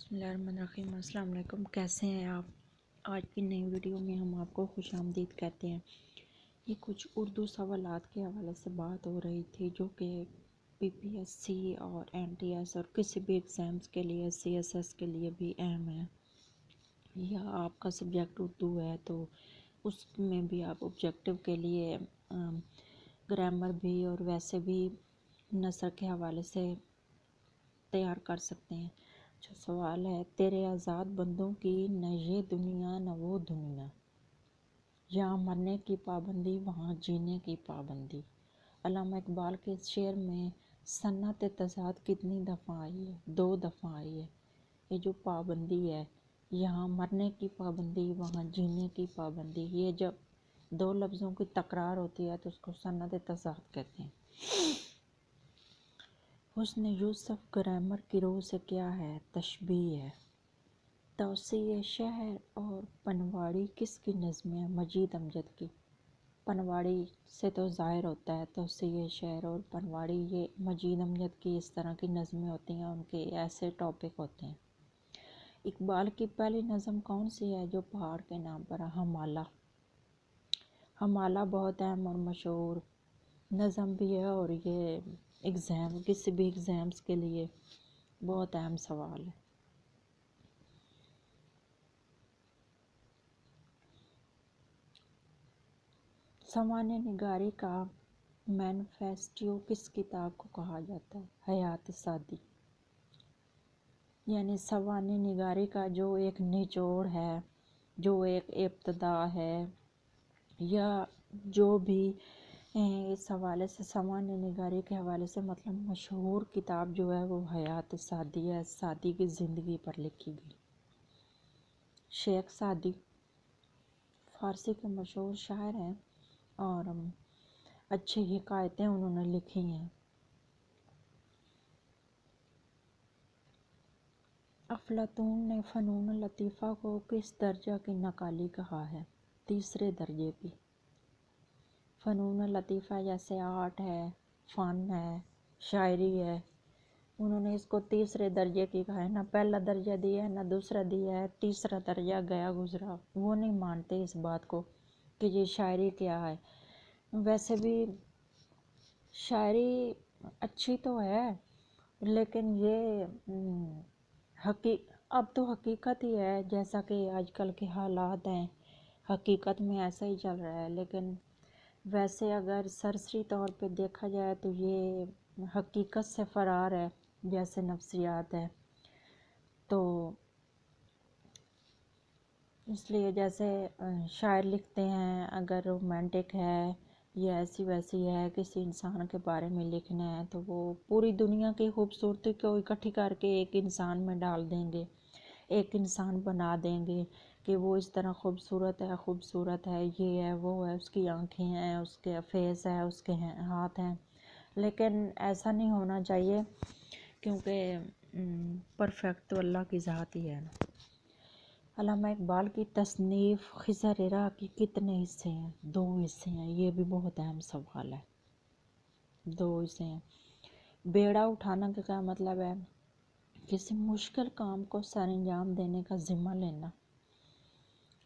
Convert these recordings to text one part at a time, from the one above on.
بسم اللہ الرحمن الرحیم۔ السلام علیکم، کیسے ہیں آپ؟ آج کی نئی ویڈیو میں ہم آپ کو خوش آمدید کہتے ہیں۔ یہ کچھ اردو سوالات کے حوالے سے بات ہو رہی تھی جو کہ پی پی ایس سی اور این ٹی ایس اور کسی بھی ایگزامس کے لیے سی ایس ایس کے لیے بھی اہم ہے۔ یا آپ کا سبجیکٹ اردو ہے تو اس میں بھی آپ آبجیکٹو کے لیے گرامر بھی اور ویسے بھی نثر کے حوالے سے تیار کر سکتے ہیں۔ جو سوال ہے، تیرے آزاد بندوں کی نہ یہ دنیا نہ وہ دنیا، یہاں مرنے کی پابندی وہاں جینے کی پابندی۔ علامہ اقبال کے اس شعر میں صنعت تضاد کتنی دفعہ آئی ہے؟ 2 دفعہ آئی ہے۔ یہ جو پابندی ہے، یہاں مرنے کی پابندی وہاں جینے کی پابندی، یہ جب 2 لفظوں کی تکرار ہوتی ہے تو اس کو صنعت تضاد کہتے ہیں۔ حسن یوسف گرامر کی روح سے کیا ہے؟ تشبیہ ہے۔ توسیع شہر اور پنواڑی کس کی نظم ہے؟ مجید امجد کی۔ پنواڑی سے تو ظاہر ہوتا ہے توسیع شہر اور پنواڑی، یہ مجید امجد کی اس طرح کی نظمیں ہوتی ہیں، ان کے ایسے ٹاپک ہوتے ہیں۔ اقبال کی پہلی نظم کون سی ہے جو پہاڑ کے نام پر ہے؟ ہمالہ۔ ہمالہ بہت اہم اور مشہور نظم بھی ہے اور یہ کسی بھی ایگزامس کے لیے بہت اہم سوال ہے۔ سوانح نگاری کا مینیفیسٹو کس کتاب کو کہا جاتا ہے؟ حیات سعدی۔ یعنی سوانح نگاری کا جو ایک نچوڑ ہے، جو ایک ابتدا ہے، یا جو بھی اس حوالے سے سوانح نگاری کے حوالے سے مطلب مشہور کتاب جو ہے وہ حیات سعدی ہے، سعدی کی زندگی پر لکھی گئی۔ شیخ سعدی فارسی کے مشہور شاعر ہیں اور اچھی حکایتیں انہوں نے لکھی ہیں۔ افلاطون نے فنون لطیفہ کو کس درجہ کی نقالی کہا ہے؟ 3 درجے کی۔ فنون لطیفہ جیسے آرٹ ہے، فن ہے، شاعری ہے، انہوں نے اس کو 3 درجے کی کہا ہے۔ نہ پہلا درجہ دیا ہے، نہ دوسرا دیا ہے، 3 درجہ گیا گزرا۔ وہ نہیں مانتے اس بات کو کہ یہ شاعری کیا ہے۔ ویسے بھی شاعری اچھی تو ہے، لیکن یہ اب تو حقیقت ہی ہے، جیسا کہ آج کل کے حالات ہیں، حقیقت میں ایسا ہی چل رہا ہے۔ لیکن ویسے اگر سرسری طور پہ دیکھا جائے تو یہ حقیقت سے فرار ہے، جیسے نفسیات ہے۔ تو اس لیے جیسے شاعر لکھتے ہیں، اگر رومانٹک ہے یا ایسی ویسی ہے، کسی انسان کے بارے میں لکھنا ہے تو وہ پوری دنیا کی خوبصورتی کو اکٹھی کر کے ایک انسان میں ڈال دیں گے، ایک انسان بنا دیں گے کہ وہ اس طرح خوبصورت ہے، یہ ہے وہ ہے، اس کی آنکھیں ہیں، اس کے فیس ہے، اس کے ہاتھ ہیں۔ لیکن ایسا نہیں ہونا چاہیے، کیونکہ پرفیکٹ تو اللہ کی ذات ہی ہے نا۔ علامہ اقبال کی تصنیف خضر رع کی کتنے حصے ہیں؟ 2 حصے ہیں۔ یہ بھی بہت اہم سوال ہے۔ 2 حصے ہیں۔ بیڑا اٹھانا کا کیا مطلب ہے؟ کسی مشکل کام کو سر انجام دینے کا ذمہ لینا،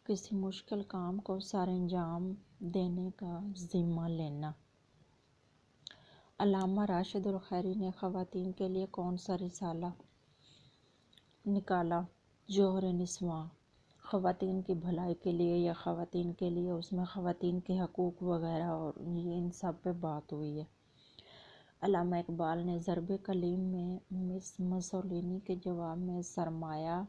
کسی مشکل کام کو سر انجام دینے کا ذمہ لینا۔ علامہ راشد الخیری نے خواتین کے لیے کون سا رسالہ نکالا؟ جوہر نسواں۔ خواتین کی بھلائی کے لیے یا خواتین کے لیے، اس میں خواتین کے حقوق وغیرہ اور یہ ان سب پہ بات ہوئی ہے۔ علامہ اقبال نے ضرب کلیم میں مس مسولینی کے جواب میں سرمایہ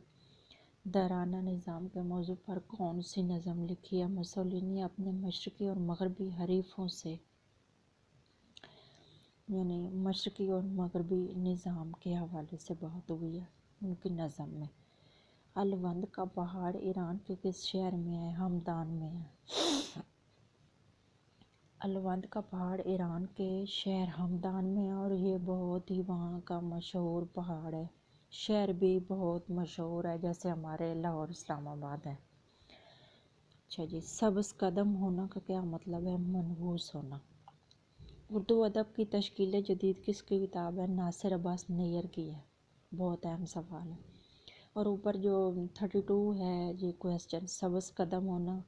دارانہ نظام کے موضوع پر کون سی نظم لکھی ہے؟ مسولینی اپنے مشرقی اور مغربی حریفوں سے، یعنی مشرقی اور مغربی نظام کے حوالے سے بات ہوئی ہے ان کی نظم میں۔ الوند کا پہاڑ ایران کے کس شہر میں ہے؟ ہمدان میں ہے۔ الوند کا پہاڑ ایران کے شہر ہمدان میں ہے اور یہ بہت ہی وہاں کا مشہور پہاڑ ہے۔ شہر بھی بہت مشہور ہے، جیسے ہمارے لاہور اسلام آباد ہے۔ اچھا جی، سبز قدم ہونا کا کیا مطلب ہے؟ منحوس ہونا۔ اردو ادب کی تشکیل جدید کس کی کتاب ہے؟ ناصر عباس نییر کی ہے۔ بہت اہم سوال ہے۔ اور اوپر جو 32 ہے یہ کویسچن سبز قدم ہونا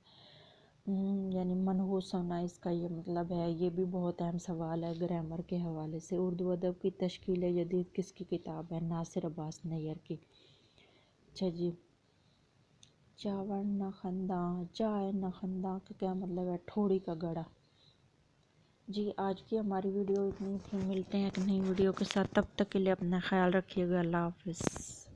یعنی منحوس ہونا، اس کا یہ مطلب ہے۔ یہ بھی بہت اہم سوال ہے گرامر کے حوالے سے۔ اردو ادب کی تشکیل جدید کس کی کتاب ہے؟ ناصر عباس نیار کی۔ اچھا جی، چاور نہ خنداں، چائے نہ خنداں کا کیا مطلب ہے؟ ٹھوڑی کا گڑا۔ جی آج کی ہماری ویڈیو اتنی تھی، ملتے ہیں ایک نئی ویڈیو کے ساتھ، تب تک کے لیے اپنا خیال رکھیے گا، اللہ حافظ۔